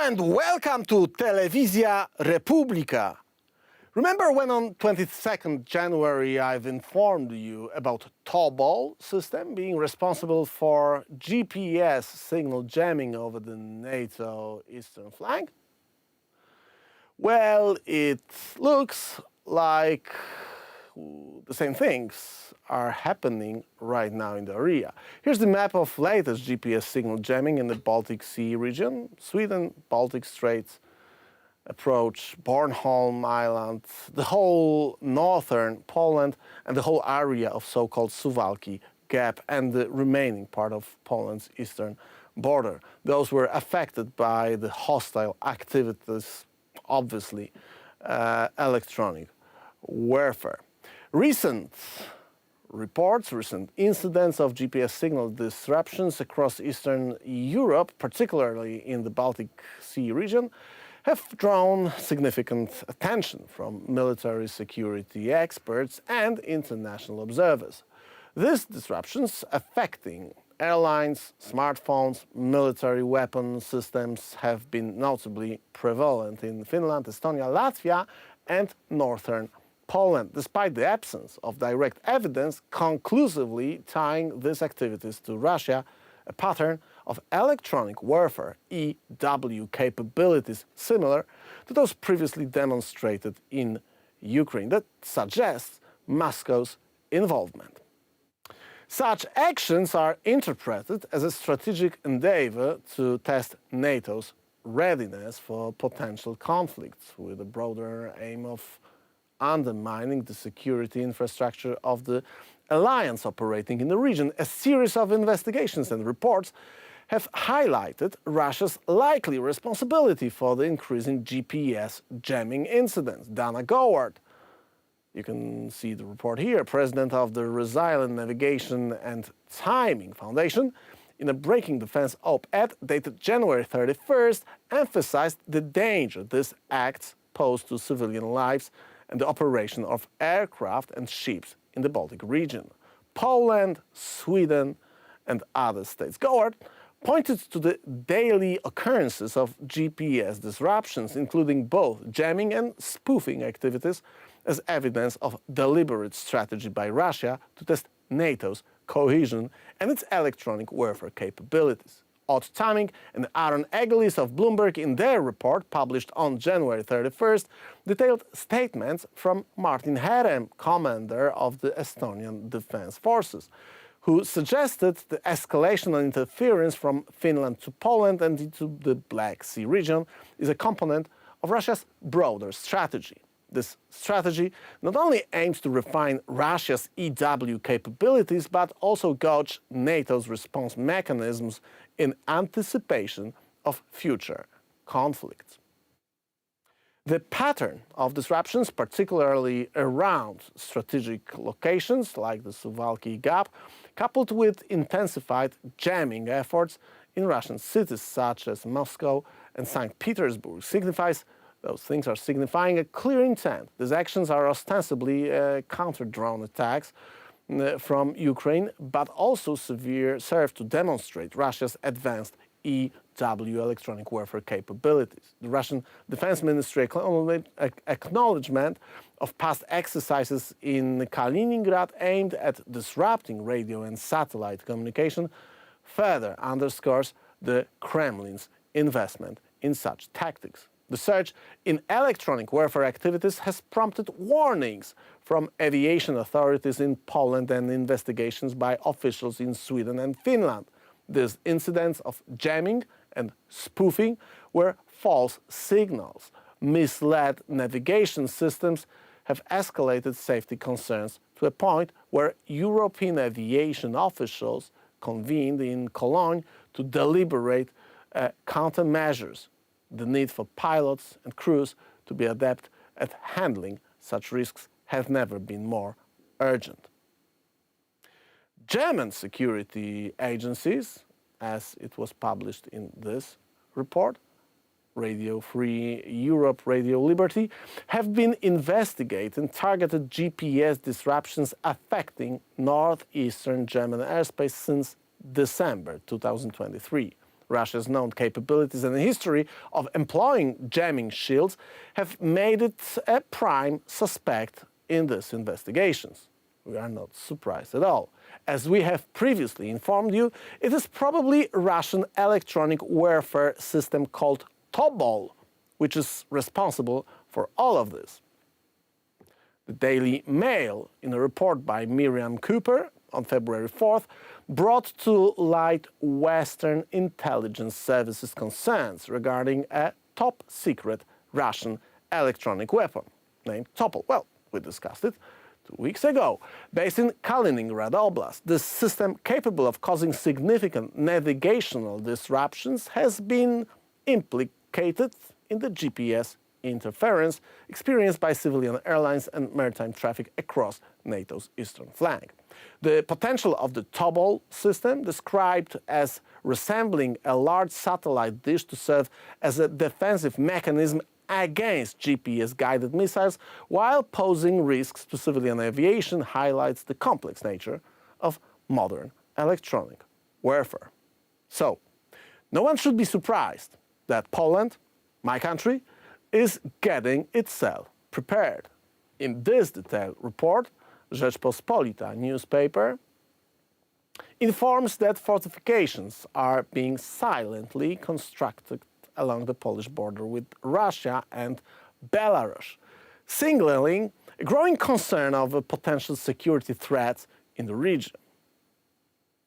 And welcome to Telewizja Republika. Remember when on 22nd January I've informed you about Tobol system being responsible for GPS signal jamming over the NATO eastern flank? Well, it looks like the same things are happening right now in the area. Here's the map of latest GPS signal jamming in the Baltic Sea region. Sweden, Baltic Straits, approach Bornholm Island, the whole northern Poland and the whole area of so-called Suwałki Gap and the remaining part of Poland's eastern border. Those were affected by the hostile activities, obviously electronic warfare. Recent reports, recent incidents of GPS signal disruptions across Eastern Europe, particularly in the Baltic Sea region, have drawn significant attention from military security experts and international observers. These disruptions affecting airlines, smartphones, military weapon systems have been notably prevalent in Finland, Estonia, Latvia and northern Poland, despite the absence of direct evidence conclusively tying these activities to Russia, a pattern of electronic warfare EW capabilities similar to those previously demonstrated in Ukraine that suggests Moscow's involvement. Such actions are interpreted as a strategic endeavor to test NATO's readiness for potential conflicts with a broader aim of undermining the security infrastructure of the alliance operating in the region. A series of investigations and reports have highlighted Russia's likely responsibility for the increasing GPS jamming incidents. Dana Goward, you can see the report here, president of the Resilient Navigation and Timing Foundation, in a Breaking Defense op-ed dated January 31st, emphasized the danger these acts pose to civilian lives and the operation of aircraft and ships in the Baltic region. Poland, Sweden and other states. Goward pointed to the daily occurrences of GPS disruptions, including both jamming and spoofing activities, as evidence of deliberate strategy by Russia to test NATO's cohesion and its electronic warfare capabilities. Odd Taming and Aaron Egelis of Bloomberg, in their report published on January 31st, detailed statements from Martin Herem, commander of the Estonian Defense Forces, who suggested the escalation and interference from Finland to Poland and into the Black Sea region is a component of Russia's broader strategy. This strategy not only aims to refine Russia's EW capabilities, but also gauge NATO's response mechanisms in anticipation of future conflicts. The pattern of disruptions, particularly around strategic locations like the Suwałki Gap, coupled with intensified jamming efforts in Russian cities such as Moscow and St. Petersburg, those things are signifying a clear intent. These actions are ostensibly counter-drone attacks from Ukraine, but also serve to demonstrate Russia's advanced EW electronic warfare capabilities. The Russian Defense Ministry acknowledgement of past exercises in Kaliningrad aimed at disrupting radio and satellite communication further underscores the Kremlin's investment in such tactics. The surge in electronic warfare activities has prompted warnings from aviation authorities in Poland and investigations by officials in Sweden and Finland. These incidents of jamming and spoofing were false signals. Misled navigation systems have escalated safety concerns to a point where European aviation officials convened in Cologne to deliberate countermeasures. The need for pilots and crews to be adept at handling such risks has never been more urgent. German security agencies, as it was published in this report, Radio Free Europe, Radio Liberty, have been investigating targeted GPS disruptions affecting northeastern German airspace since December 2023. Russia's known capabilities and history of employing jamming shields have made it a prime suspect in these investigations. We are not surprised at all. As we have previously informed you, it is probably Russian electronic warfare system called Tobol, which is responsible for all of this. The Daily Mail, in a report by Miriam Cooper on February 4th, brought to light Western intelligence services concerns regarding a top-secret Russian electronic weapon named Tobol. Well, we discussed it 2 weeks ago. Based in Kaliningrad Oblast, this system, capable of causing significant navigational disruptions, has been implicated in the GPS interference experienced by civilian airlines and maritime traffic across NATO's eastern flank. The potential of the Tobol system, described as resembling a large satellite dish to serve as a defensive mechanism against GPS-guided missiles while posing risks to civilian aviation, highlights the complex nature of modern electronic warfare. So, no one should be surprised that Poland, my country, is getting itself prepared. In this detailed report, Rzeczpospolita newspaper informs that fortifications are being silently constructed along the Polish border with Russia and Belarus, signaling a growing concern of potential security threats in the region.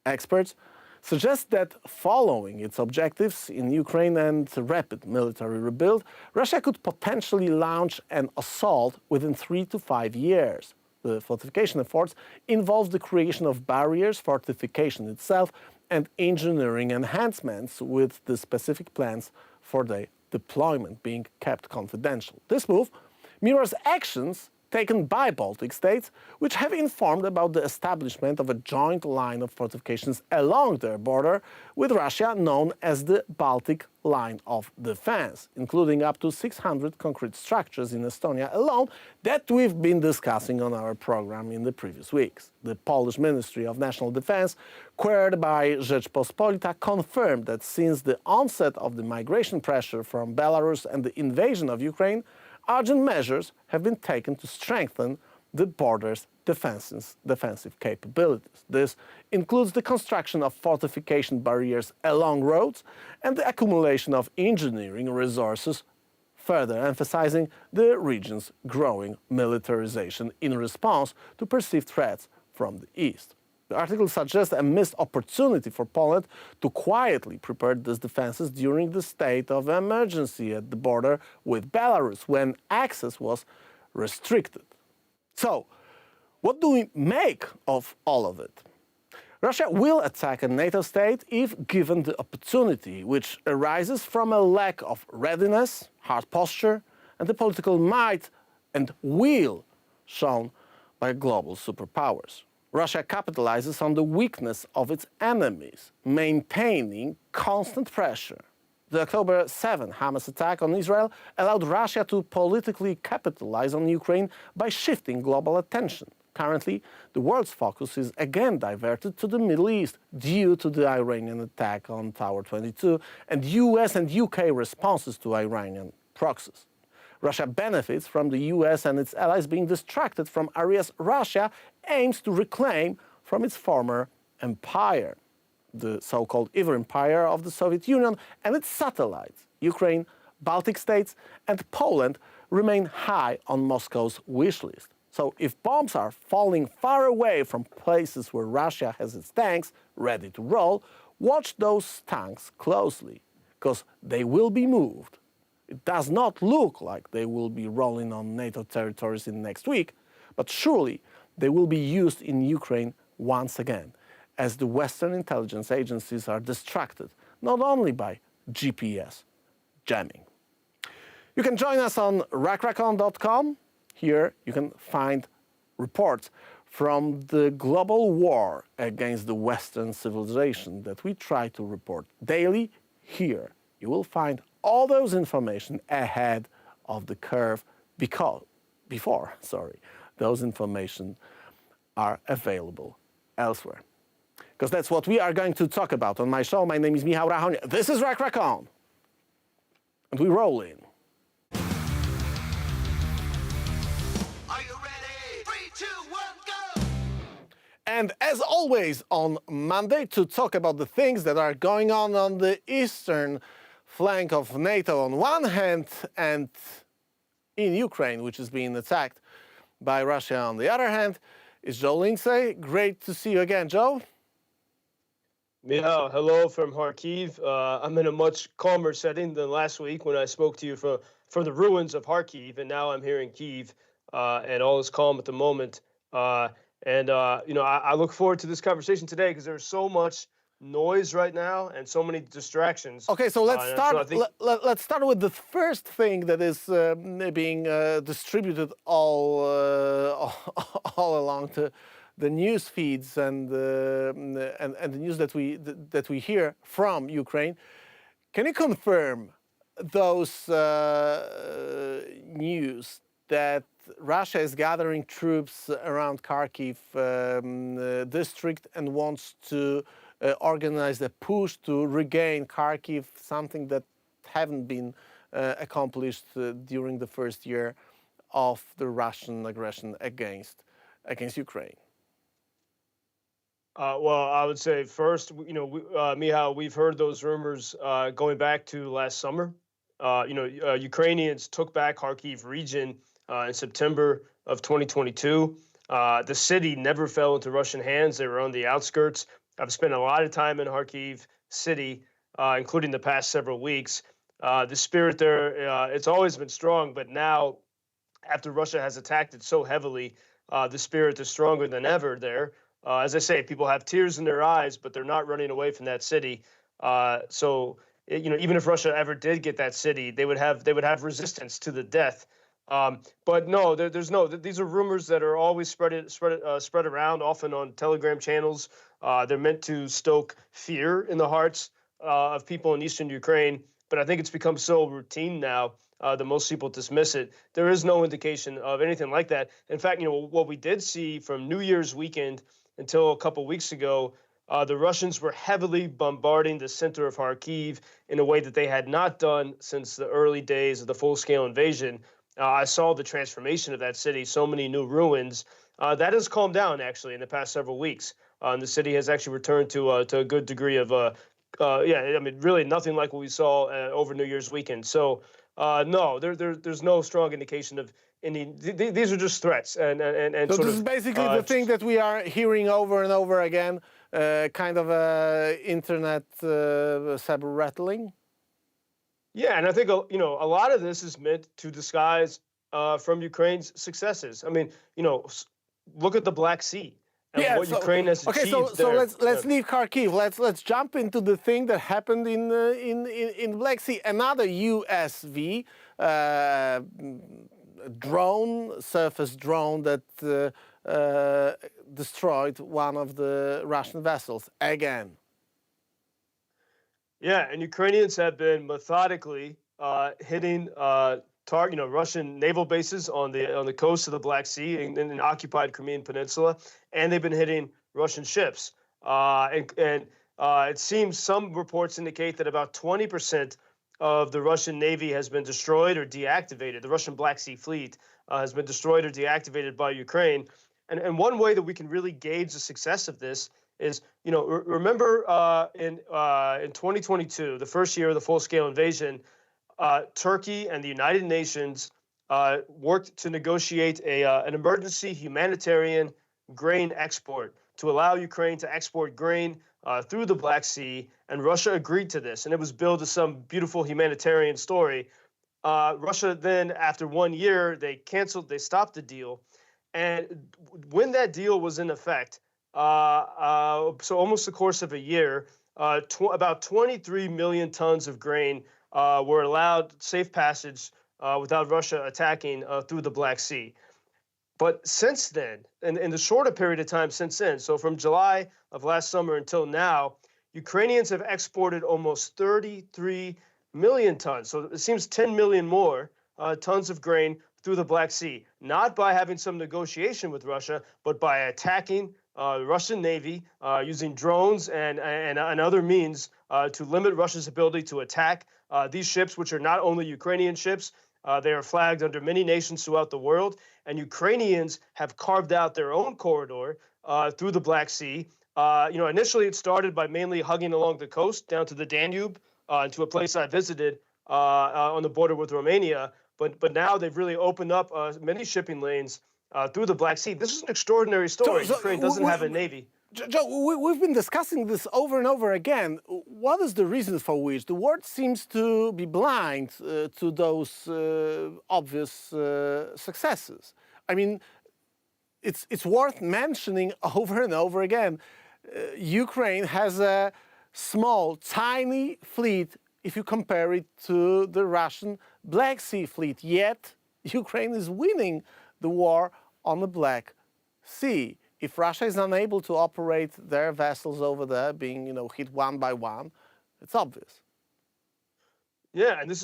Experts suggest that following its objectives in Ukraine and rapid military rebuild, Russia could potentially launch an assault within 3 to 5 years. The fortification efforts involve the creation of barriers, fortification itself, and engineering enhancements, with the specific plans for their deployment being kept confidential. This move mirrors actions taken by Baltic states, which have informed about the establishment of a joint line of fortifications along their border with Russia, known as the Baltic Line of Defense, including up to 600 concrete structures in Estonia alone that we've been discussing on our program in the previous weeks. The Polish Ministry of National Defense, queried by Rzeczpospolita, confirmed that since the onset of the migration pressure from Belarus and the invasion of Ukraine, urgent measures have been taken to strengthen the border's defensive capabilities. This includes the construction of fortification barriers along roads and the accumulation of engineering resources, further emphasizing the region's growing militarization in response to perceived threats from the east. The article suggests a missed opportunity for Poland to quietly prepare these defenses during the state of emergency at the border with Belarus, when access was restricted. So, what do we make of all of it? Russia will attack a NATO state if given the opportunity, which arises from a lack of readiness, hard posture, and the political might and will shown by global superpowers. Russia capitalizes on the weakness of its enemies, maintaining constant pressure. The October 7 Hamas attack on Israel allowed Russia to politically capitalize on Ukraine by shifting global attention. Currently, the world's focus is again diverted to the Middle East due to the Iranian attack on Tower 22 and US and UK responses to Iranian proxies. Russia benefits from the US and its allies being distracted from areas Russia aims to reclaim from its former empire, the so-called Evil Empire of the Soviet Union, and its satellites. Ukraine, Baltic states, and Poland remain high on Moscow's wish list. So if bombs are falling far away from places where Russia has its tanks ready to roll, watch those tanks closely, because they will be moved. It does not look like they will be rolling on NATO territories in next week, but surely they will be used in Ukraine once again, as the Western intelligence agencies are distracted not only by GPS jamming. You can join us on rackracon.com. Here you can find reports from the global war against the Western civilization that we try to report daily. Here you will find all those information ahead of the curve before those information are available elsewhere. because that's what we are going to talk about on my show. My name is Rachon. This is Rachon. And we roll in. Are you ready? 3, 2, 1, go! And as always on Monday, to talk about the things that are going on the eastern flank of NATO on one hand, and in Ukraine, which is being attacked by Russia on the other hand, is Joe Lindsley. Great to see you again, Joe. Yeah, hello from Kharkiv. I'm in a much calmer setting than last week when I spoke to you from the ruins of Kharkiv, and now I'm here in Kiev, and all is calm at the moment. I look forward to this conversation today because there's so much noise right now and so many distractions. Okay, so let's start. So let's start with the first thing that is being distributed all along the news feeds and the news that we hear from Ukraine. Can you confirm those news that Russia is gathering troops around Kharkiv district and wants to organize a push to regain Kharkiv, something that haven't been accomplished during the first year of the Russian aggression against Ukraine? Well, I would say first, Michał, we've heard those rumors going back to last summer. Ukrainians took back Kharkiv region in September of 2022. The city never fell into Russian hands. They were on the outskirts. I've spent a lot of time in Kharkiv city, including the past several weeks. The spirit there, it's always been strong, but now, after Russia has attacked it so heavily, the spirit is stronger than ever there. As I say, people have tears in their eyes, but they're not running away from that city. Even if Russia ever did get that city, they would have resistance to the death. But no, these are rumors that are always spread around, often on Telegram channels. They're meant to stoke fear in the hearts of people in eastern Ukraine. But I think it's become so routine now that most people dismiss it. There is no indication of anything like that. In fact, what we did see from New Year's weekend until a couple weeks ago, the Russians were heavily bombarding the center of Kharkiv in a way that they had not done since the early days of the full-scale invasion. I saw the transformation of that city, so many new ruins. That has calmed down, actually, in the past several weeks. And the city has actually returned to a good degree of, really nothing like what we saw over New Year's weekend. So, no, there's no strong indication of any. These are just threats. And so this is basically the thing that we are hearing over and over again, kind of internet saber rattling. Yeah, and I think a lot of this is meant to disguise from Ukraine's successes. I mean, look at the Black Sea and what Ukraine has achieved. Okay, so let's leave Kharkiv. Let's jump into the thing that happened in Black Sea. Another USV surface drone that destroyed one of the Russian vessels again. Yeah, and Ukrainians have been methodically hitting Russian naval bases on the coast of the Black Sea and in the occupied Crimean Peninsula, and they've been hitting Russian ships. It seems some reports indicate that about 20% of the Russian Navy has been destroyed or deactivated. The Russian Black Sea Fleet has been destroyed or deactivated by Ukraine. And one way that we can really gauge the success of this is, remember in 2022, the first year of the full-scale invasion, Turkey and the United Nations worked to negotiate an emergency humanitarian grain export to allow Ukraine to export grain through the Black Sea, and Russia agreed to this, and it was billed as some beautiful humanitarian story. Russia then, after 1 year, they stopped the deal, and when that deal was in effect, so almost the course of a year, about 23 million tons of grain were allowed safe passage without Russia attacking through the Black Sea. But since then, in the shorter period of time since then, so from July of last summer until now, Ukrainians have exported almost 33 million tons. So it seems 10 million more tons of grain through the Black Sea, not by having some negotiation with Russia, but by attacking the Russian Navy using drones and other means to limit Russia's ability to attack these ships, which are not only Ukrainian ships. They are flagged under many nations throughout the world, and Ukrainians have carved out their own corridor through the Black Sea. Initially it started by mainly hugging along the coast down to the Danube to a place I visited on the border with Romania. But now they've really opened up many shipping lanes through the Black Sea. This is an extraordinary story. Ukraine doesn't have a navy. Joe, we've been discussing this over and over again. What is the reason for which the world seems to be blind to those obvious successes? I mean, it's worth mentioning over and over again. Ukraine has a small, tiny fleet if you compare it to the Russian Black Sea fleet. Yet, Ukraine is winning the war on the Black Sea. If Russia is unable to operate their vessels over there, being hit one by one, it's obvious. Yeah, and this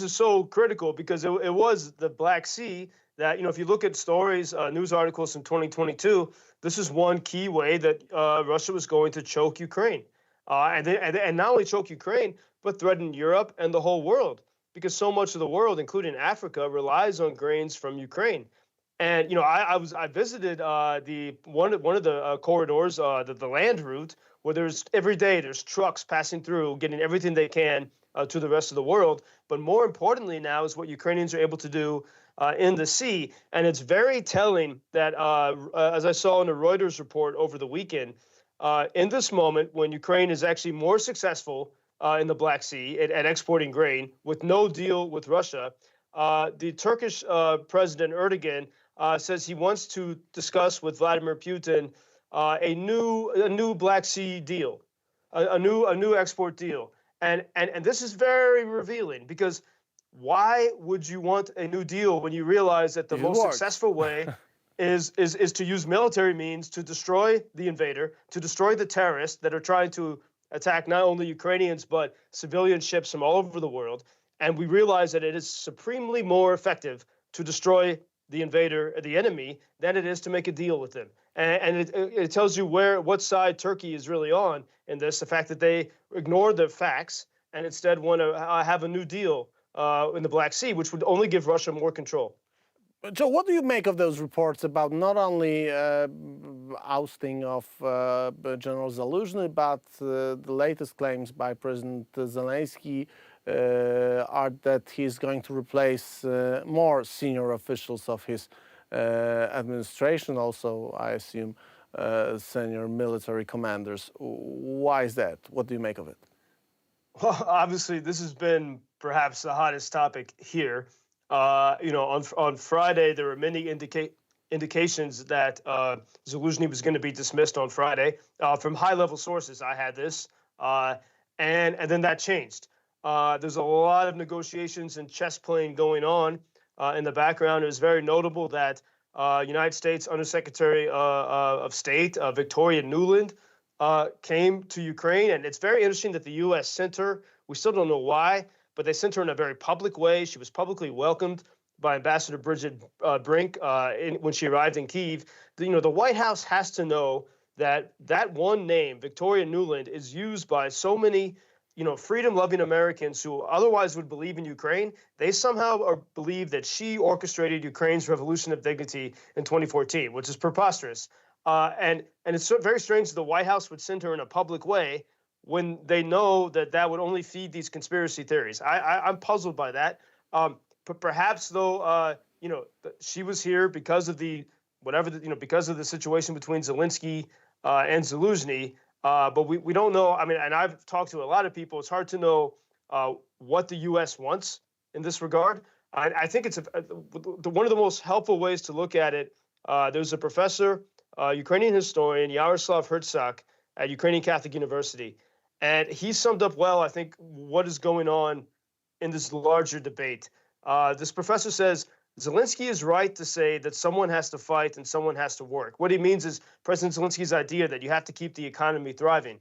is so critical because it was the Black Sea that, if you look at stories, news articles from 2022, this is one key way that Russia was going to choke Ukraine, and not only choke Ukraine, but threaten Europe and the whole world, because so much of the world, including Africa, relies on grains from Ukraine. And I visited the one of the corridors, the land route, where every day there's trucks passing through, getting everything they can to the rest of the world. But more importantly now is what Ukrainians are able to do in the sea. And it's very telling that, as I saw in a Reuters report over the weekend, in this moment when Ukraine is actually more successful in the Black Sea at exporting grain with no deal with Russia, the Turkish President Erdogan says he wants to discuss with Vladimir Putin a new Black Sea deal, a new export deal, and this is very revealing, because why would you want a new deal when you realize that the most successful way is to use military means to destroy the invader, to destroy the terrorists that are trying to attack not only Ukrainians but civilian ships from all over the world, and we realize that it is supremely more effective to destroy the invader, the enemy, than it is to make a deal with them. And it tells you what side Turkey is really on in this, the fact that they ignore the facts and instead want to have a new deal in the Black Sea, which would only give Russia more control. Joe, what do you make of those reports about not only ousting of General Zaluzhnyi, but the latest claims by President Zelensky are that he's going to replace more senior officials of his administration, also, I assume, senior military commanders. Why is that? What do you make of it? Well, obviously, this has been perhaps the hottest topic here. On Friday, there were many indications that Zaluzhnyi was going to be dismissed on Friday. From high-level sources, I had this, and then that changed. There's a lot of negotiations and chess playing going on in the background. It was very notable that United States Undersecretary of State Victoria Nuland came to Ukraine, and it's very interesting that the U.S. sent her. We still don't know why, but they sent her in a very public way. She was publicly welcomed by Ambassador Bridget Brink when she arrived in Kiev. The White House has to know that one name, Victoria Nuland, is used by so many freedom-loving Americans who otherwise would believe in Ukraine. They somehow believe that she orchestrated Ukraine's revolution of dignity in 2014, which is preposterous. And it's very strange that the White House would send her in a public way when they know that would only feed these conspiracy theories. I'm puzzled by that. But perhaps, though, she was here because of because of the situation between Zelensky and Zaluzhnyi. But we don't know. I mean, and I've talked to a lot of people. It's hard to know what the U.S. wants in this regard. I think it's one of the most helpful ways to look at it. There's a professor, Ukrainian historian, Yaroslav Hertzak at Ukrainian Catholic University, and he summed up well, I think, what is going on in this larger debate. This professor says, Zelensky is right to say that someone has to fight and someone has to work. What he means is President Zelensky's idea that you have to keep the economy thriving.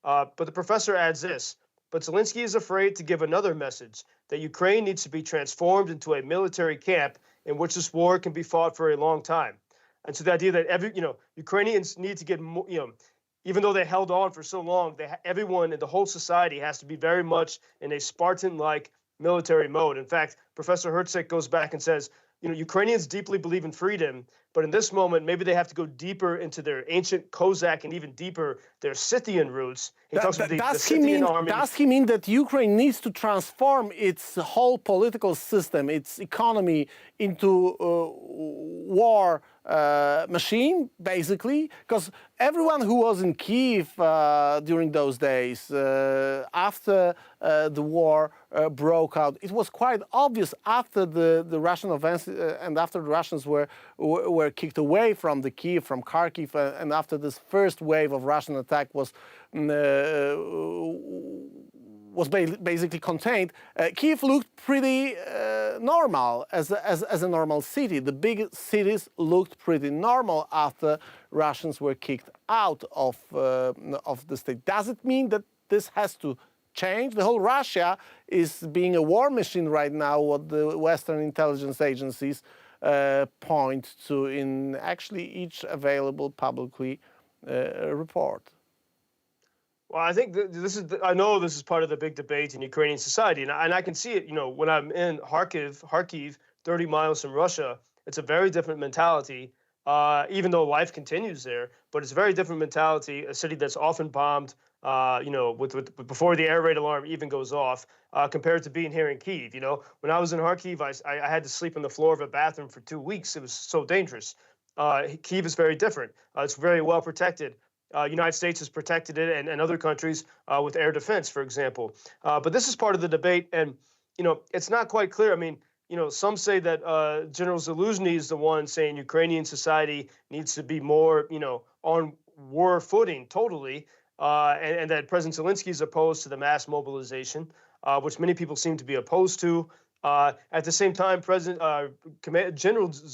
But the professor adds this, but Zelensky is afraid to give another message, that Ukraine needs to be transformed into a military camp in which this war can be fought for a long time. And so the idea that Ukrainians need to get more, even though they held on for so long, everyone in the whole society has to be very much in a Spartan-like military mode. In fact, Professor Hertzik goes back and says, Ukrainians deeply believe in freedom, but in this moment, maybe they have to go deeper into their ancient Cossack and even deeper their Scythian roots. He talks about the Scythian army. Does he mean that Ukraine needs to transform its whole political system, its economy, into a war machine, basically? Because everyone who was in Kiev during those days, after the war broke out, it was quite obvious after the Russian offensive and after the Russians were kicked away from the Kiev, from Kharkiv, and after this first wave of Russian attack was basically contained, Kiev looked pretty normal as a normal city. The big cities looked pretty normal after Russians were kicked out of the state. Does it mean that this has to change? The whole Russia is being a war machine right now, what the Western intelligence agencies point to in actually each available publicly report. Well, I think I know this is part of the big debate in Ukrainian society, and I can see it. When I'm in Kharkiv, 30 miles from Russia, it's a very different mentality. Even though life continues there, but it's a very different mentality. A city that's often bombed, before the air raid alarm even goes off, compared to being here in Kiev. When I was in Kharkiv, I had to sleep on the floor of a bathroom for 2 weeks. It was so dangerous. Kiev is very different. It's very well protected. United States has protected it, and other countries with air defense, for example. But this is part of the debate, and it's not quite clear. I mean, some say that General Zaluzhnyi is the one saying Ukrainian society needs to be more, on war footing, totally, and that President Zelensky is opposed to the mass mobilization, which many people seem to be opposed to. At the same time, General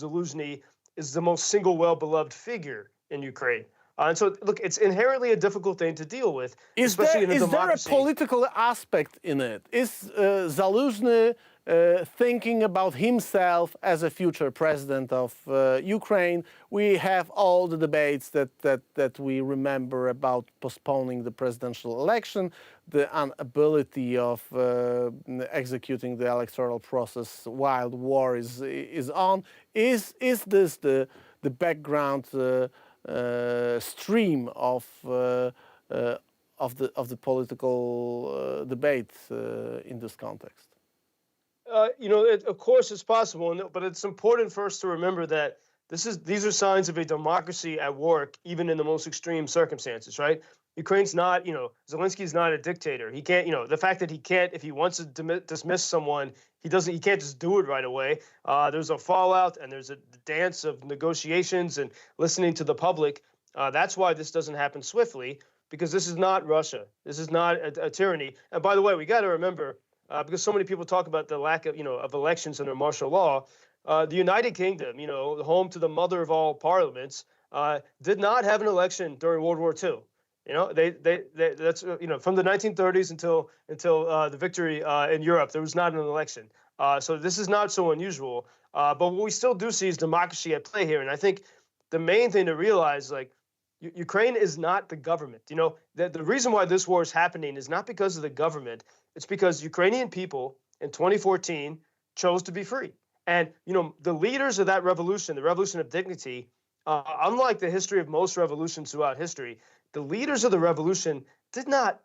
Zaluzhnyi is the most single, well-beloved figure in Ukraine. And so, look, it's inherently a difficult thing to deal with, especially in a democracy. Is there a political aspect in it? Is Zaluzhnyi thinking about himself as a future president of Ukraine? We have all the debates that we remember about postponing the presidential election, the inability of executing the electoral process while war is on. Is this the background stream of the political debate in this context? Of course, it's possible, but it's important first to remember that these are signs of a democracy at work, even in the most extreme circumstances, right? Ukraine's not, Zelensky is not a dictator. He can't, the fact that he can't, if he wants to dismiss someone, he can't just do it right away. There's a fallout, and there's a dance of negotiations and listening to the public. That's why this doesn't happen swiftly, because this is not Russia. This is not a tyranny. And by the way, we got to remember, because so many people talk about the lack of elections under martial law, the United Kingdom, home to the mother of all parliaments, did not have an election during World War II. That's from the 1930s until the victory in Europe, there was not an election. So this is not so unusual. But what we still do see is democracy at play here. And I think the main thing to realize, Ukraine is not the government. The reason why this war is happening is not because of the government. It's because Ukrainian people in 2014 chose to be free. And, the leaders of that revolution, the revolution of dignity, unlike the history of most revolutions throughout history, the leaders of the revolution did not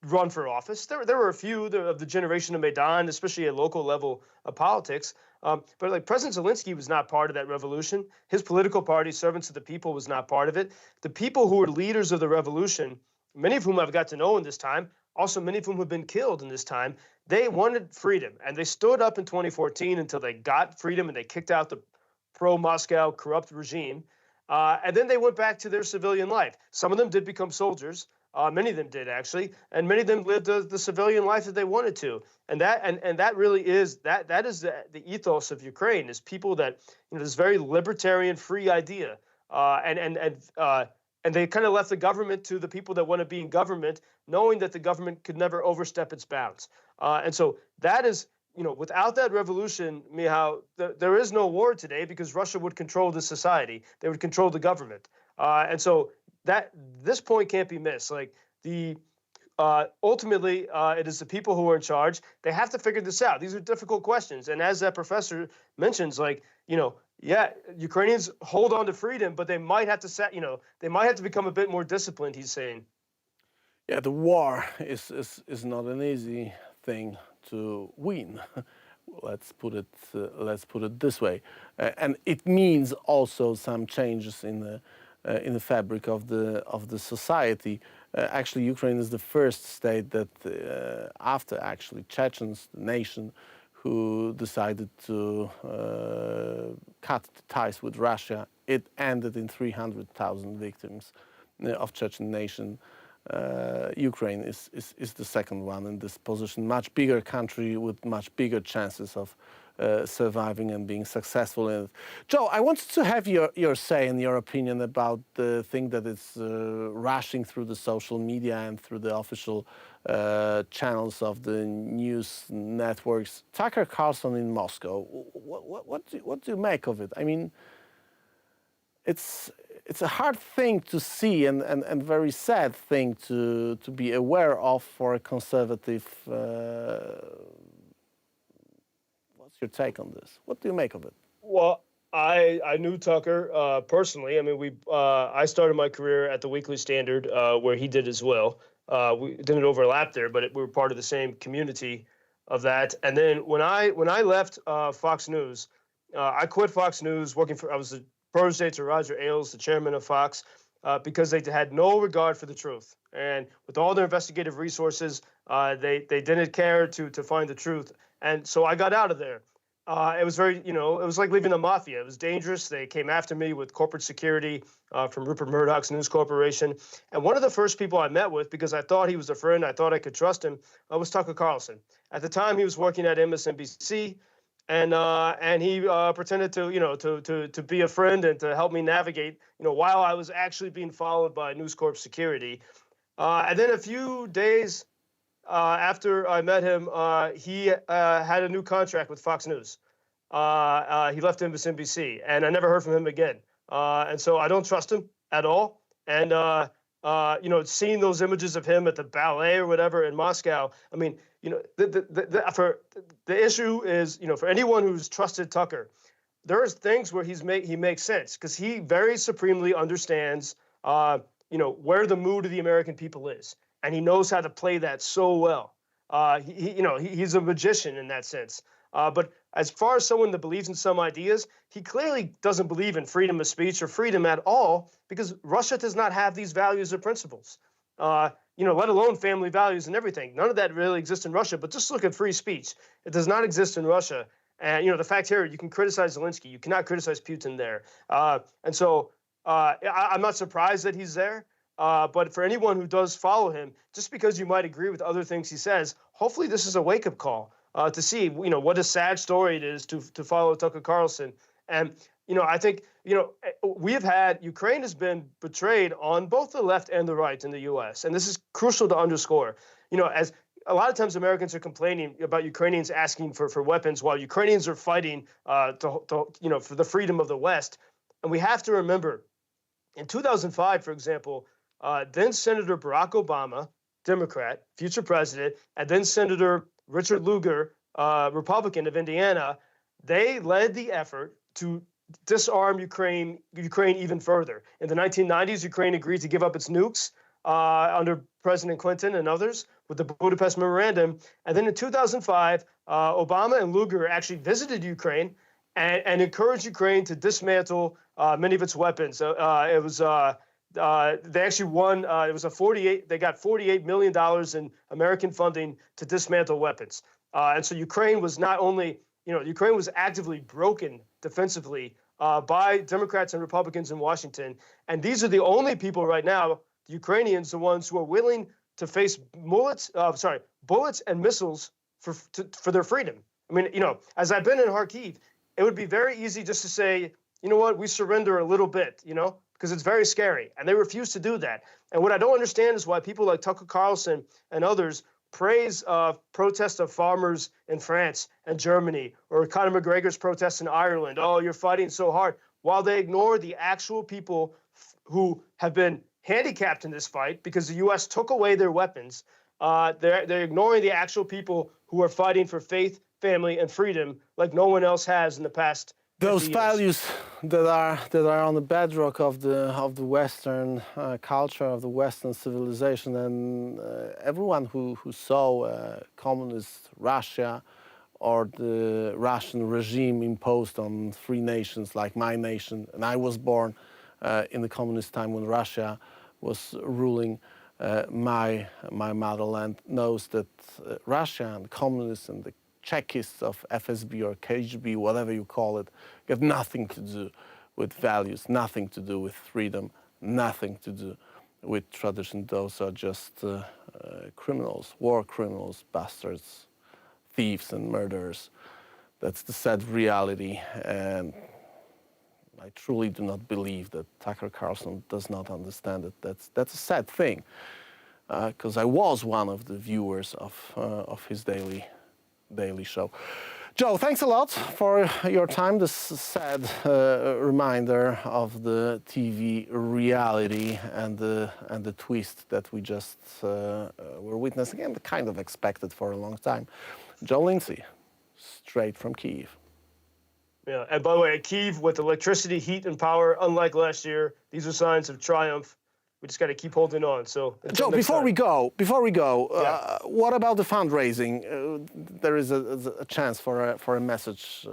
run for office. There were a few of the generation of Maidan, especially at local level of politics. But President Zelensky was not part of that revolution. His political party, Servants of the People, was not part of it. The people who were leaders of the revolution, many of whom I've got to know in this time, also many of whom have been killed in this time, they wanted freedom. And they stood up in 2014 until they got freedom and they kicked out the pro-Moscow corrupt regime. And then they went back to their civilian life. Some of them did become soldiers. Many of them did, actually, and many of them lived the civilian life that they wanted to. And that really is that is the ethos of Ukraine, is people that, this very libertarian, free idea, and they kind of left the government to the people that want to be in government, knowing that the government could never overstep its bounds. And so that is without that revolution, Mihal, there is no war today because Russia would control the society. They would control the government. And so this point can't be missed. Like ultimately, it is the people who are in charge. They have to figure this out. These are difficult questions. And as that professor mentions, Ukrainians hold on to freedom, but they might have to they might have to become a bit more disciplined, he's saying. Yeah, the war is not an easy thing to win. Let's put it this way, and it means also some changes in the fabric of the society. Actually, Ukraine is the first state that, after actually Chechens, the nation, who decided to cut ties with Russia, it ended in 300,000 victims of Chechen nation. Ukraine is the second one in this position, much bigger country with much bigger chances of surviving and being successful in it. Joe, I wanted to have your say and your opinion about the thing that is rushing through the social media and through the official channels of the news networks. Tucker Carlson in Moscow. What do you make of it? I mean, it's a hard thing to see and very sad thing to be aware of for a conservative. What's your take on this? What do you make of it? Well, I knew Tucker personally. I mean, I started my career at the Weekly Standard, where he did as well. We didn't overlap there, but we were part of the same community of that. And then when I left Fox News, I quit Fox News. I was the protege to Roger Ailes, the chairman of Fox, because they had no regard for the truth. And with all their investigative resources, they didn't care to find the truth. And so I got out of there. It was very, it was like leaving the mafia. It was dangerous. They came after me with corporate security from Rupert Murdoch's News Corporation. And one of the first people I met with, because I thought he was a friend, I thought I could trust him, was Tucker Carlson. At the time, he was working at MSNBC, and he pretended to be a friend and to help me navigate, while I was actually being followed by News Corp security. And then a few days after I met him, he had a new contract with Fox News. He left MSNBC, and I never heard from him again. And so I don't trust him at all. And seeing those images of him at the ballet or whatever in Moscow, I mean, the issue is, for anyone who's trusted Tucker, there's things where he makes sense because he very supremely understands, where the mood of the American people is. And he knows how to play that so well. He's a magician in that sense. But as far as someone that believes in some ideas, he clearly doesn't believe in freedom of speech or freedom at all because Russia does not have these values or principles, let alone family values and everything. None of that really exists in Russia. But just look at free speech. It does not exist in Russia. And, the fact here, you can criticize Zelensky. You cannot criticize Putin there. And so I'm not surprised that he's there. But for anyone who does follow him, just because you might agree with other things he says, hopefully this is a wake-up call to see, what a sad story it is to follow Tucker Carlson. And, I think, Ukraine has been betrayed on both the left and the right in the U.S. And this is crucial to underscore. As a lot of times Americans are complaining about Ukrainians asking for weapons while Ukrainians are fighting for the freedom of the West. And we have to remember, in 2005, for example, then Senator Barack Obama, Democrat, future president, and then Senator Richard Lugar, Republican of Indiana, they led the effort to disarm Ukraine even further. In the 1990s, Ukraine agreed to give up its nukes under President Clinton and others with the Budapest Memorandum. And then in 2005, Obama and Lugar actually visited Ukraine and encouraged Ukraine to dismantle many of its weapons. They actually won. They got $48 million in American funding to dismantle weapons. And so Ukraine was not only, Ukraine was actively broken defensively by Democrats and Republicans in Washington. And these are the only people right now, the Ukrainians, the ones who are willing to face bullets and missiles for their freedom. I mean, as I've been in Kharkiv, it would be very easy just to say, we surrender a little bit, because it's very scary. And they refuse to do that. And what I don't understand is why people like Tucker Carlson and others praise protests of farmers in France and Germany, or Conor McGregor's protests in Ireland. Oh, you're fighting so hard, while they ignore the actual people who have been handicapped in this fight because the U.S. took away their weapons. They're ignoring the actual people who are fighting for faith, family, and freedom like no one else has in the past. Those 50 years. values that are on the bedrock of the Western culture, of the Western civilization, and everyone who saw communist Russia or the Russian regime imposed on free nations like my nation, and I was born in the communist time when Russia was ruling my motherland, knows that Russia and communists and the Chekists of FSB or KGB, whatever you call it, have nothing to do with values, nothing to do with freedom, nothing to do with tradition. Those are just criminals, war criminals, bastards, thieves and murderers. That's the sad reality, and I truly do not believe that Tucker Carlson does not understand it. That's a sad thing, because I was one of the viewers of his daily show. Joe, thanks a lot for your time. This sad reminder of the TV reality and the twist that we just were witnessing, and kind of expected for a long time. Joe Lindsley, straight from Kiev. Yeah, and by the way, Kiev with electricity, heat, and power, unlike last year, these are signs of triumph. We just got to keep holding on. So, Joe, before we go, Yeah. what about the fundraising? There is a chance for a message,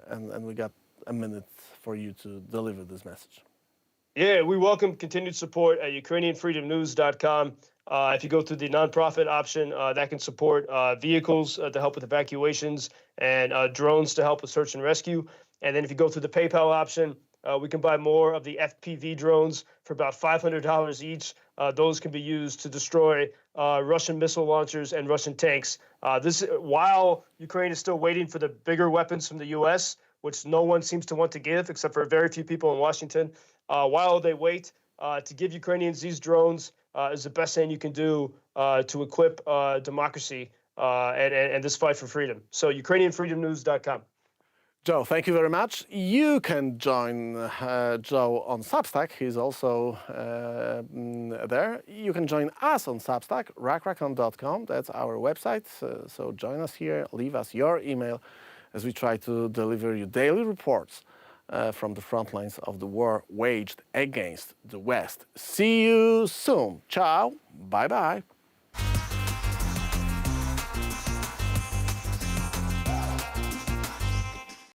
and we got a minute for you to deliver this message. Yeah, we welcome continued support at UkrainianFreedomNews.com. If you go through the nonprofit option, that can support vehicles to help with evacuations and drones to help with search and rescue. And then if you go through the PayPal option, we can buy more of the FPV drones for about $500 each. Those can be used to destroy Russian missile launchers and Russian tanks. While Ukraine is still waiting for the bigger weapons from the U.S., which no one seems to want to give except for very few people in Washington. While they wait to give Ukrainians these drones is the best thing you can do to equip democracy and this fight for freedom. So UkrainianFreedomNews.com. Joe, thank you very much. You can join Joe on Substack. He's also there. You can join us on Substack, rackracon.com. That's our website. So join us here. Leave us your email as we try to deliver you daily reports from the front lines of the war waged against the West. See you soon. Ciao. Bye-bye.